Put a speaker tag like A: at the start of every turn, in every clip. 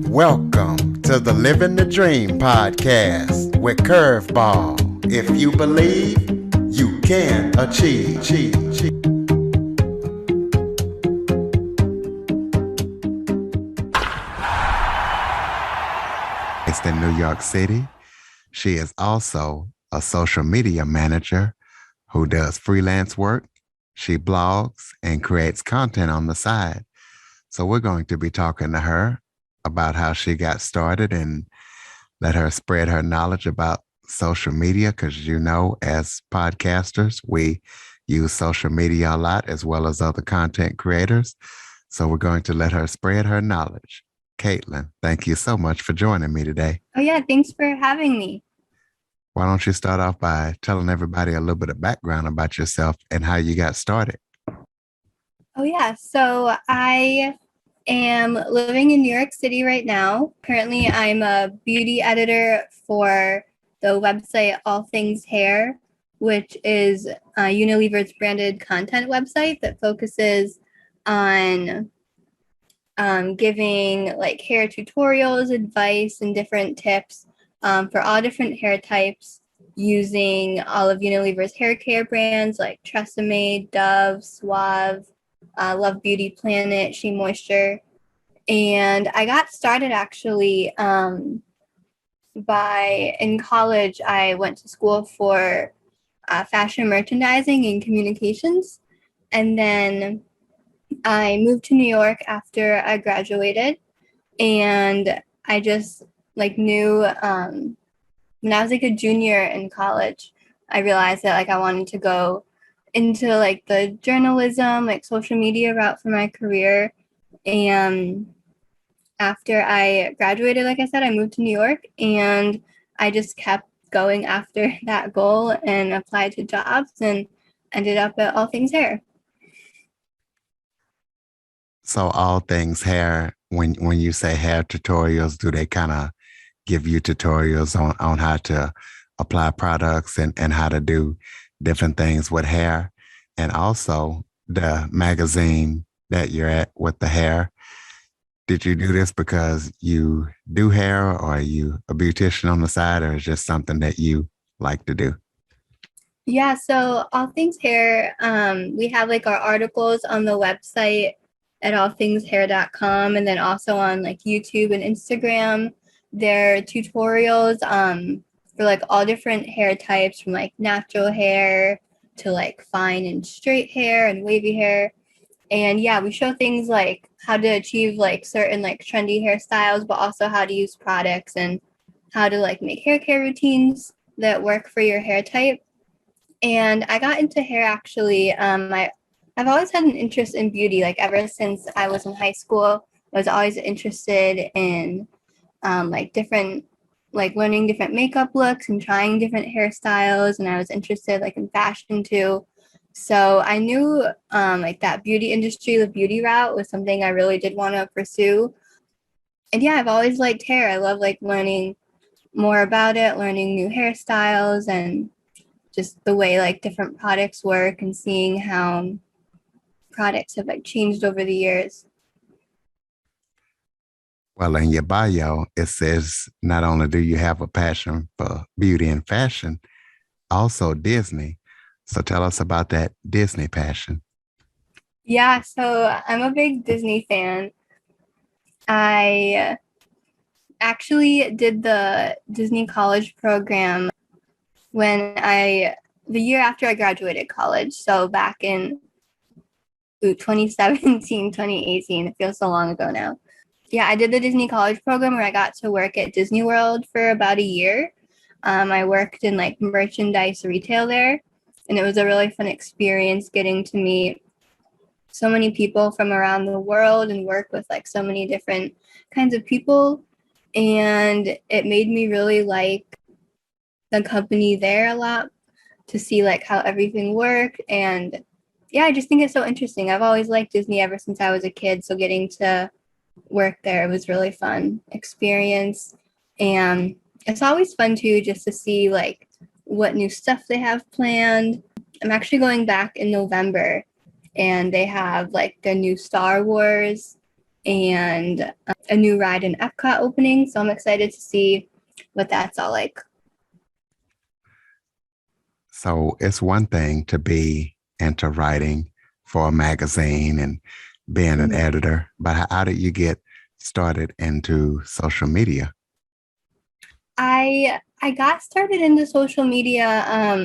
A: Welcome to the Living the Dream podcast with Curveball. If you believe, you can achieve. Based in New York City, she is also a social media manager who does freelance work. She blogs and creates content on the side. So we're going to be talking to her about how she got started and let her spread her knowledge about social media, because as podcasters, we use social media a lot as well as other content creators. So we're going to let her spread her knowledge. Caitlin, thank you so much for joining me today.
B: Oh yeah, thanks for having me.
A: Why don't you start off by telling everybody a little bit of background about yourself and how you got started?
B: Oh yeah, so I am living in New York City right now. Currently, I'm a beauty editor for the website All Things Hair, which is Unilever's branded content website that focuses on giving like hair tutorials, advice, and different tips for all different hair types using all of Unilever's hair care brands like Tresemme, Dove, Suave, Love Beauty Planet, She Moisture. And I got started actually in college. I went to school for fashion merchandising and communications. And then I moved to New York after I graduated. And I just knew when I was like a junior in college, I realized that I wanted to go into the journalism, social media route for my career. And after I graduated, like I said, I moved to New York, and I just kept going after that goal and applied to jobs and ended up at All Things Hair.
A: So All Things Hair, when you say hair tutorials, do they kind of give you tutorials on how to apply products and how to do different things with hair? And also the magazine that you're at with the hair, did you do this because you do hair, or are you a beautician on the side, or is just something that you like to do?
B: Yeah, so All Things Hair, we have our articles on the website at allthingshair.com, and then also on YouTube and Instagram. There are tutorials for all different hair types, from natural hair to fine and straight hair and wavy hair. And yeah, we show things like how to achieve certain trendy hairstyles, but also how to use products and how to make hair care routines that work for your hair type. And I got into hair actually. I've always had an interest in beauty. Ever since I was in high school, I was always interested in different, learning different makeup looks and trying different hairstyles. And I was interested in fashion too. So I knew that beauty industry, the beauty route, was something I really did want to pursue. And yeah, I've always liked hair. I love learning more about it, learning new hairstyles, and just the way different products work and seeing how products have changed over the years.
A: Well, in your bio, it says not only do you have a passion for beauty and fashion, also Disney. So tell us about that Disney passion.
B: Yeah, so I'm a big Disney fan. I actually did the Disney college program the year after I graduated college. So back in 2017, 2018, it feels so long ago now. Yeah, I did the Disney college program where I got to work at Disney World for about a year. I worked in merchandise retail there, and it was a really fun experience getting to meet so many people from around the world and work with so many different kinds of people. And it made me really like the company there a lot, to see how everything worked. And yeah, I just think it's so interesting. I've always liked Disney ever since I was a kid. So getting to work there, it was really fun experience. And it's always fun too, just to see what new stuff they have planned. I'm actually going back in November, and they have the new Star Wars and a new ride in Epcot opening. So I'm excited to see what that's all like.
A: So it's one thing to be into writing for a magazine and being an editor, but how did you get started into social media?
B: I got started into social media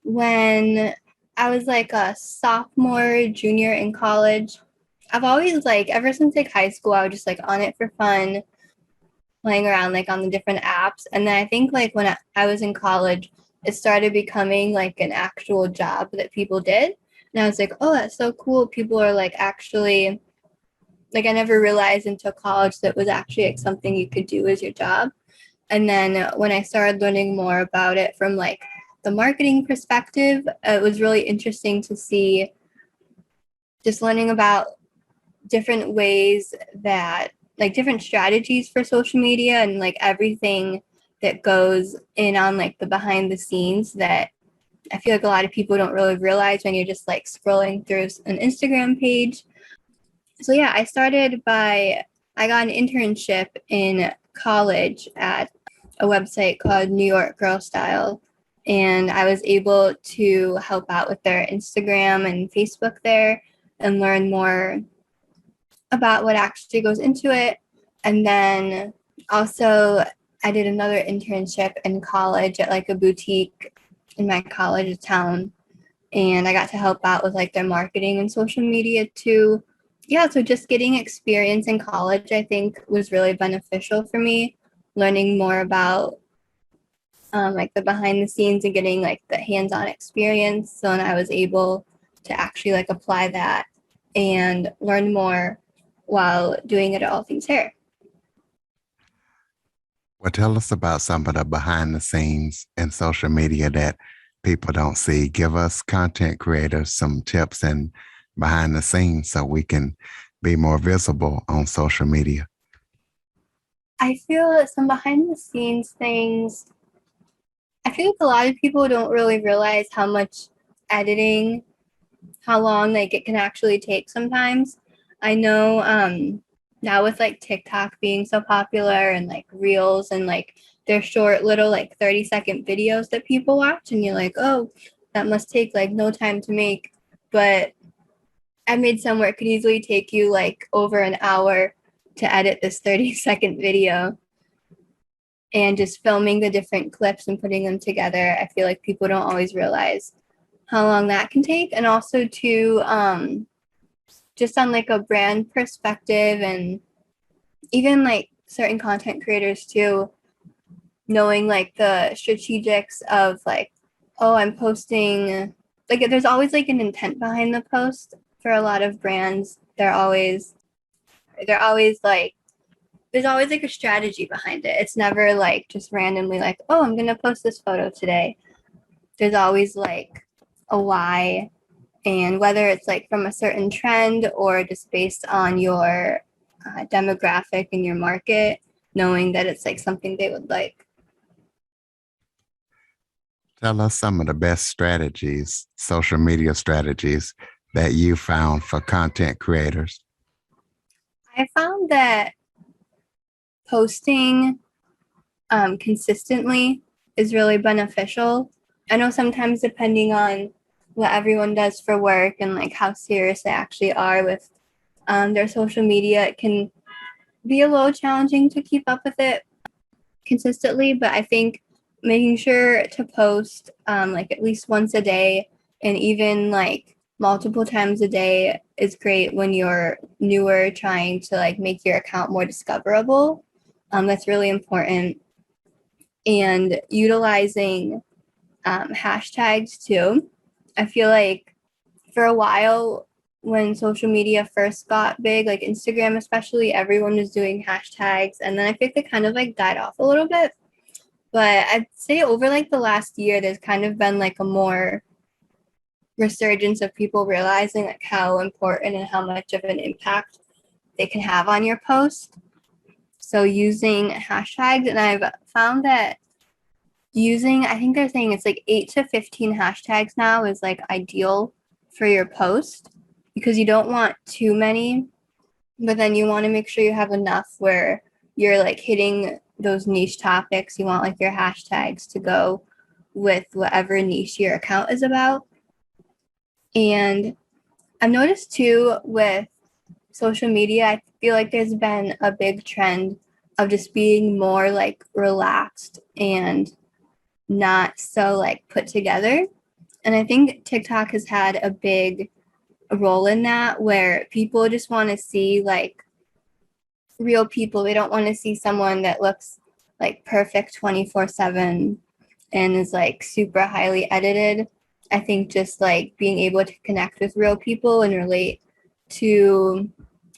B: when I was like a sophomore, junior in college. I've always like ever since like high school, I was just like on it for fun, playing around like on the different apps. And then I think like when I was in college, it started becoming like an actual job that people did. And I was like, oh, that's so cool. People are like actually like I never realized until college that was actually like something you could do as your job. And then when I started learning more about it from like the marketing perspective, it was really interesting to see just learning about different ways that like different strategies for social media and like everything that goes in on like the behind the scenes that I feel like a lot of people don't really realize when you're just like scrolling through an Instagram page. So yeah, I got an internship in college at a website called New York Girl Style. And I was able to help out with their Instagram and Facebook there and learn more about what actually goes into it. And then also, I did another internship in college at like a boutique in my college town. And I got to help out with like their marketing and social media too. Yeah, so just getting experience in college, I think, was really beneficial for me. Learning more about like the behind the scenes and getting like the hands-on experience. So then I was able to actually like apply that and learn more while doing it at All Things Hair.
A: Well, tell us about some of the behind the scenes in social media that people don't see. Give us content creators some tips and behind the scenes so we can be more visible on social media.
B: I feel some behind the scenes things. I feel like a lot of people don't really realize how much editing, how long like it can actually take sometimes. I know now with like TikTok being so popular and like reels and like they're short little like 30-second videos that people watch and you're like, oh, that must take like no time to make. But I made some where it could easily take you like over an hour to edit this 30-second video and just filming the different clips and putting them together. I feel like people don't always realize how long that can take. And also to just on like a brand perspective and even like certain content creators too, knowing like the strategics of like, oh, I'm posting like there's always like an intent behind the post for a lot of brands. They're always like there's always like a strategy behind it. It's never like just randomly like, oh, I'm gonna post this photo today. There's always like a why, and whether it's like from a certain trend or just based on your demographic and your market, knowing that it's like something they would like.
A: Tell us some of the best strategies, social media strategies that you found for content creators.
B: I found that posting consistently is really beneficial. I know sometimes depending on what everyone does for work and like how serious they actually are with their social media, it can be a little challenging to keep up with it consistently. But I think making sure to post like at least once a day and even like multiple times a day is great when you're newer trying to like make your account more discoverable. That's really important. And utilizing hashtags too. I feel like for a while when social media first got big, like Instagram especially, everyone was doing hashtags. And then I think they kind of like died off a little bit. But I'd say over like the last year, there's kind of been like a more resurgence of people realizing like how important and how much of an impact they can have on your post. So using hashtags, and I've found that I think they're saying it's like 8 to 15 hashtags now is like ideal for your post because you don't want too many but then you want to make sure you have enough where you're like hitting those niche topics. You want like your hashtags to go with whatever niche your account is about. And I've noticed too with social media, I feel like there's been a big trend of just being more like relaxed and not so like put together. And I think TikTok has had a big role in that where people just want to see like real people. They don't want to see someone that looks like perfect 24/7 and is like super highly edited. I think just like being able to connect with real people and relate to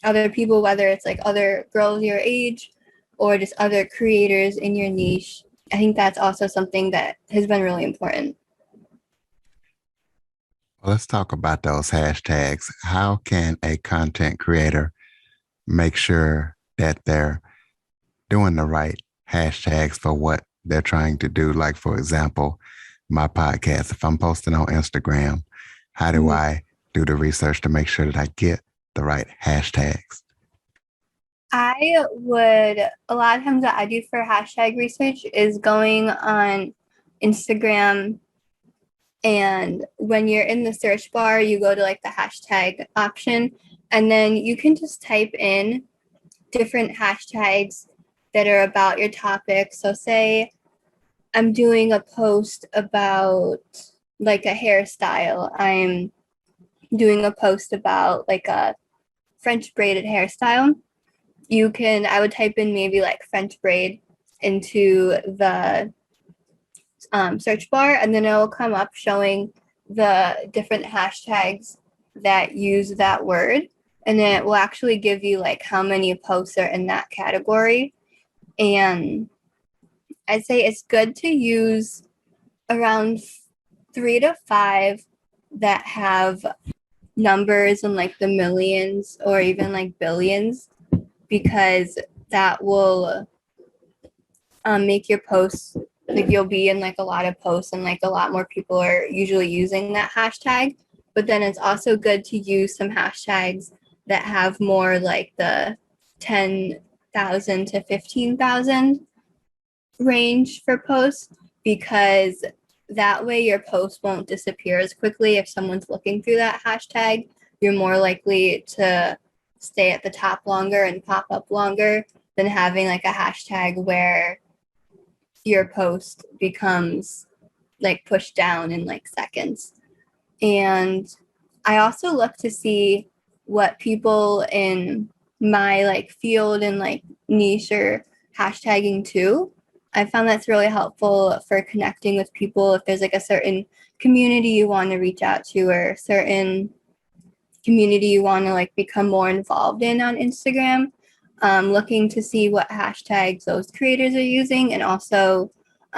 B: other people, whether it's like other girls your age or just other creators in your niche. I think that's also something that has been really important.
A: Well, let's talk about those hashtags. How can a content creator make sure that they're doing the right hashtags for what they're trying to do? Like, for example, my podcast, if I'm posting on Instagram, how do I do the research to make sure that I get the right hashtags?
B: I would, a lot of times what I do for hashtag research is going on Instagram, and when you're in the search bar, you go to like the hashtag option, and then you can just type in different hashtags that are about your topic. So say I'm doing a post about like a hairstyle. I'm doing a post about like a French braided hairstyle. I would type in maybe like French braid into the search bar, and then it will come up showing the different hashtags that use that word. And then it will actually give you like how many posts are in that category. And I'd say it's good to use around 3 to 5 that have numbers in like the millions or even like billions, because that will make your posts like you'll be in like a lot of posts and like a lot more people are usually using that hashtag. But then it's also good to use some hashtags that have more like the 10,000 to 15,000 range for posts, because that way your post won't disappear as quickly. If someone's looking through that hashtag, you're more likely to stay at the top longer and pop up longer than having like a hashtag where your post becomes like pushed down in like seconds. And I also look to see what people in my like field and like niche are hashtagging too. I found that's really helpful for connecting with people. If there's like a certain community you want to reach out to, or a certain community you want to like become more involved in on Instagram, looking to see what hashtags those creators are using, and also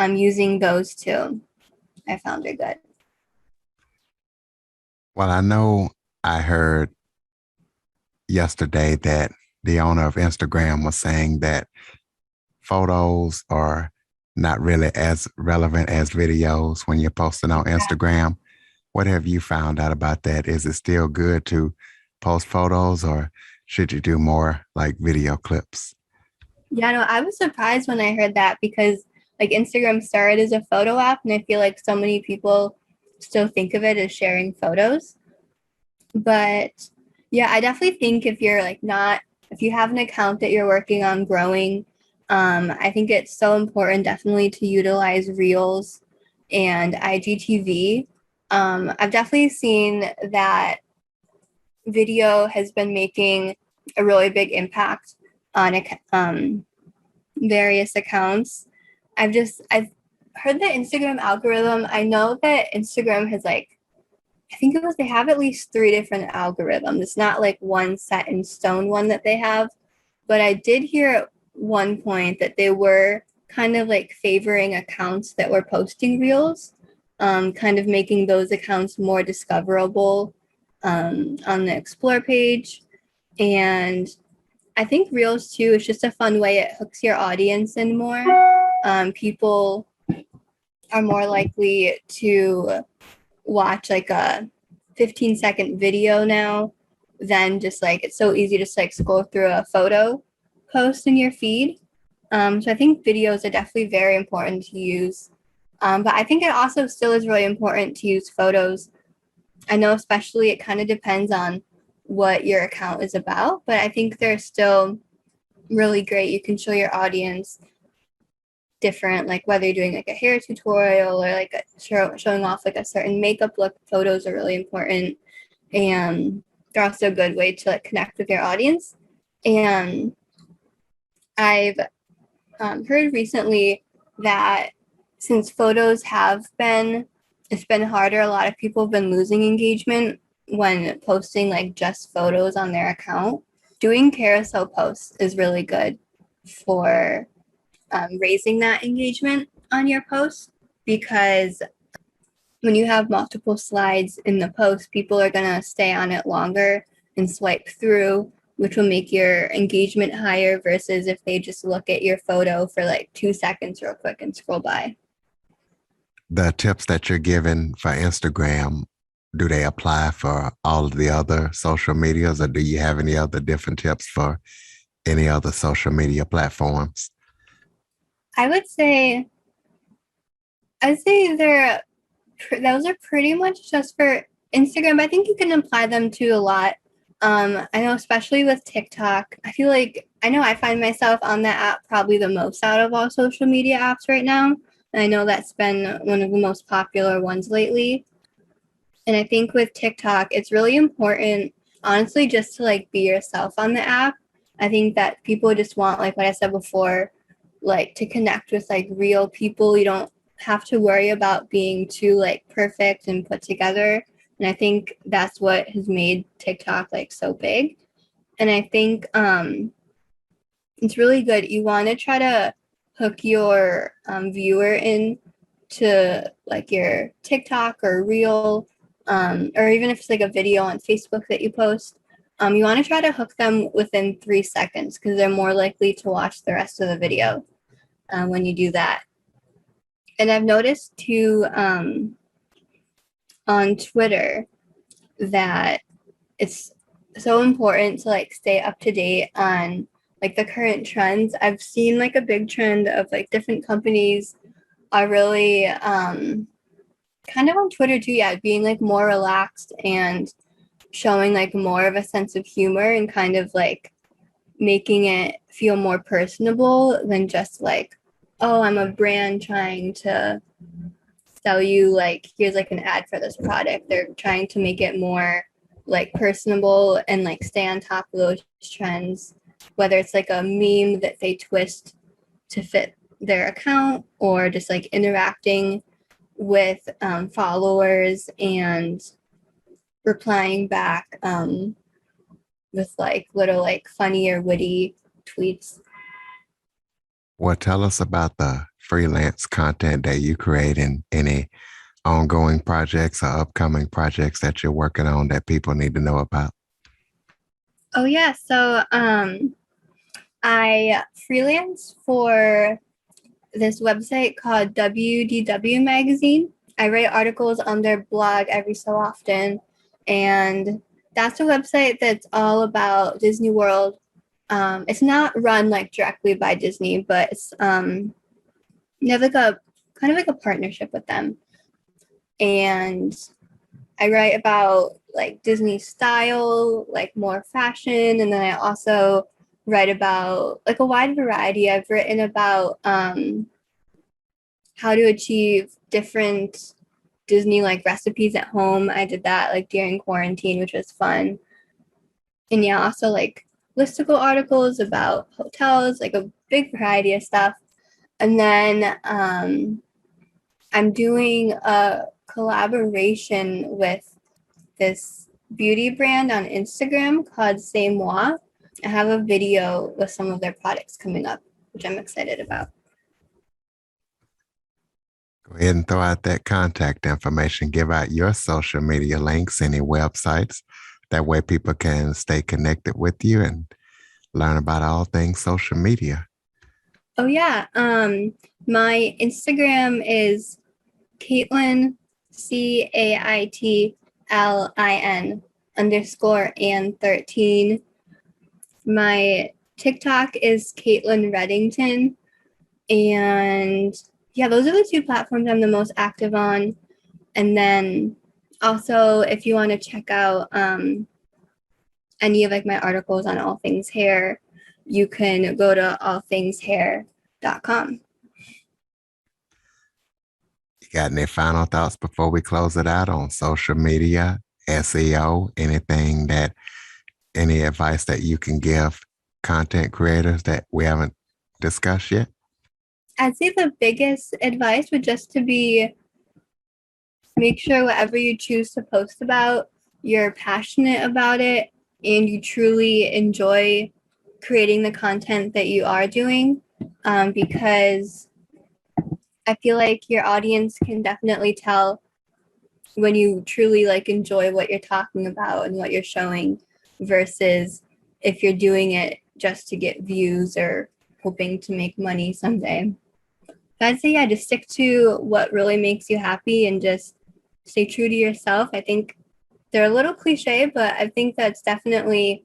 B: using those too. I found it good.
A: Well, I know I heard yesterday that the owner of Instagram was saying that photos are not really as relevant as videos when you're posting on Instagram. What have you found out about that? Is it still good to post photos, or should you do more like video clips?
B: Yeah, no, I was surprised when I heard that, because like Instagram started as a photo app, and I feel like so many people still think of it as sharing photos. But yeah, I definitely think if you're like not, if you have an account that you're working on growing, I think it's so important definitely to utilize Reels and IGTV. I've definitely seen that video has been making a really big impact on various accounts. I've heard the Instagram algorithm. I know that Instagram has like, I think it was, they have at least 3 different algorithms. It's not like one set in stone one that they have, but I did hear at one point that they were kind of like favoring accounts that were posting reels, kind of making those accounts more discoverable on the explore page. And I think reels too is just a fun way. It hooks your audience in more. People are more likely to watch like a 15-second video now than just like it's so easy to just like scroll through a photo post in your feed. So I think videos are definitely very important to use. But I think it also still is really important to use photos. I know especially it kind of depends on what your account is about, but I think they're still really great. You can show your audience different, like whether you're doing like a hair tutorial or like showing off like a certain makeup look. Photos are really important, and they're also a good way to like connect with your audience. And I've heard recently that since photos it's been harder. A lot of people have been losing engagement when posting like just photos on their account. Doing carousel posts is really good for raising that engagement on your post, because when you have multiple slides in the post, people are going to stay on it longer and swipe through, which will make your engagement higher versus if they just look at your photo for like 2 seconds real quick and scroll by.
A: The tips that you're giving for Instagram, do they apply for all of the other social medias, or do you have any other different tips for any other social media platforms?
B: I would say those are pretty much just for Instagram. I think you can apply them to a lot. I know especially with TikTok, I feel like I know I find myself on that app probably the most out of all social media apps right now. And I know that's been one of the most popular ones lately. And I think with TikTok, it's really important, honestly, just to like be yourself on the app. I think that people just want, like what I said before, like to connect with like real people. You don't have to worry about being too like perfect and put together. And I think that's what has made TikTok like so big. And I think it's really good. You want to try to hook your viewer in to like your TikTok or Reel, or even if it's like a video on Facebook that you post. You want to try to hook them within 3 seconds because they're more likely to watch the rest of the video when you do that. And I've noticed too on Twitter that it's so important to like stay up to date on like the current trends. I've seen like a big trend of like different companies are really kind of on Twitter too, yeah, being like more relaxed and showing like more of a sense of humor and kind of like making it feel more personable than just like, oh, I'm a brand trying to sell you like here's like an ad for this product. They're trying to make it more like personable and like stay on top of those trends, whether it's like a meme that they twist to fit their account or just like interacting with followers and replying back with like little like funny or witty tweets.
A: Well, tell us about the freelance content that you create and any ongoing projects or upcoming projects that you're working on that people need to know about.
B: Oh yeah, so I freelance for this website called WDW Magazine. I write articles on their blog every so often, and that's a website that's all about Disney World. It's not run like directly by Disney, but it's you have like a kind of like a partnership with them, and I write about like Disney style, like more fashion, and then I also write about like a wide variety. I've written about how to achieve different Disney like recipes at home. I did that like during quarantine, which was fun. And yeah, also like listicle articles about hotels, like a big variety of stuff. And then I'm doing a collaboration with this beauty brand on Instagram called C'est Moi. I have a video with some of their products coming up, which I'm excited about.
A: Go ahead and throw out that contact information. Give out your social media links, any websites. That way people can stay connected with you and learn about all things social media.
B: Oh yeah. My Instagram is Caitlin, Caitlin. _and13. My TikTok is Caitlin Reddington. And yeah, those are the two platforms I'm the most active on. And then also, if you want to check out any of like my articles on all things hair, you can go to allthingshair.com.
A: You got any final thoughts before we close it out on social media, SEO, any advice that you can give content creators that we haven't discussed yet?
B: I'd say the biggest advice would just to be make sure whatever you choose to post about, you're passionate about it and you truly enjoy creating the content that you are doing, because I feel like your audience can definitely tell when you truly like enjoy what you're talking about and what you're showing versus if you're doing it just to get views or hoping to make money someday. So I'd say, yeah, just stick to what really makes you happy and just stay true to yourself. I think they're a little cliche, but I think that's definitely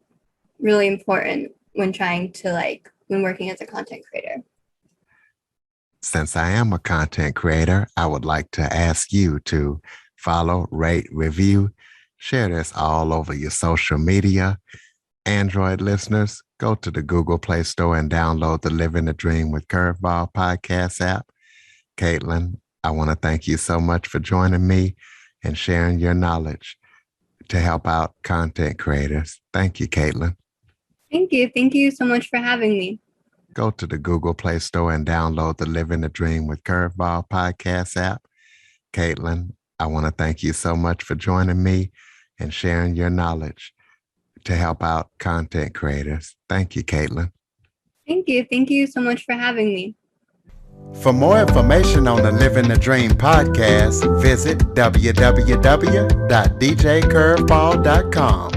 B: really important when trying to when working as a content creator.
A: Since I am a content creator, I would like to ask you to follow, rate, review, share this all over your social media. Android listeners, go to the Google Play Store and download the Living the Dream with Curveball podcast app. Caitlin, I want to thank you so much for joining me and sharing your knowledge to help out content creators. Thank you, Caitlin.
B: Thank you. Thank you so much for having me.
A: Go to the Google Play Store and download the Living the Dream with Curveball podcast app. Caitlin, I want to thank you so much for joining me and sharing your knowledge to help out content creators. Thank you, Caitlin.
B: Thank you. Thank you so much for having me.
A: For more information on the Living the Dream podcast, visit www.djcurveball.com.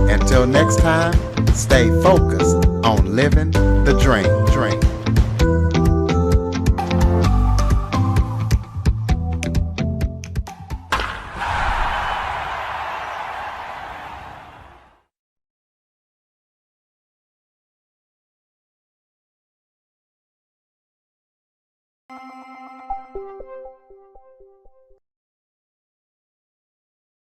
A: Until next time, stay focused on living the dream.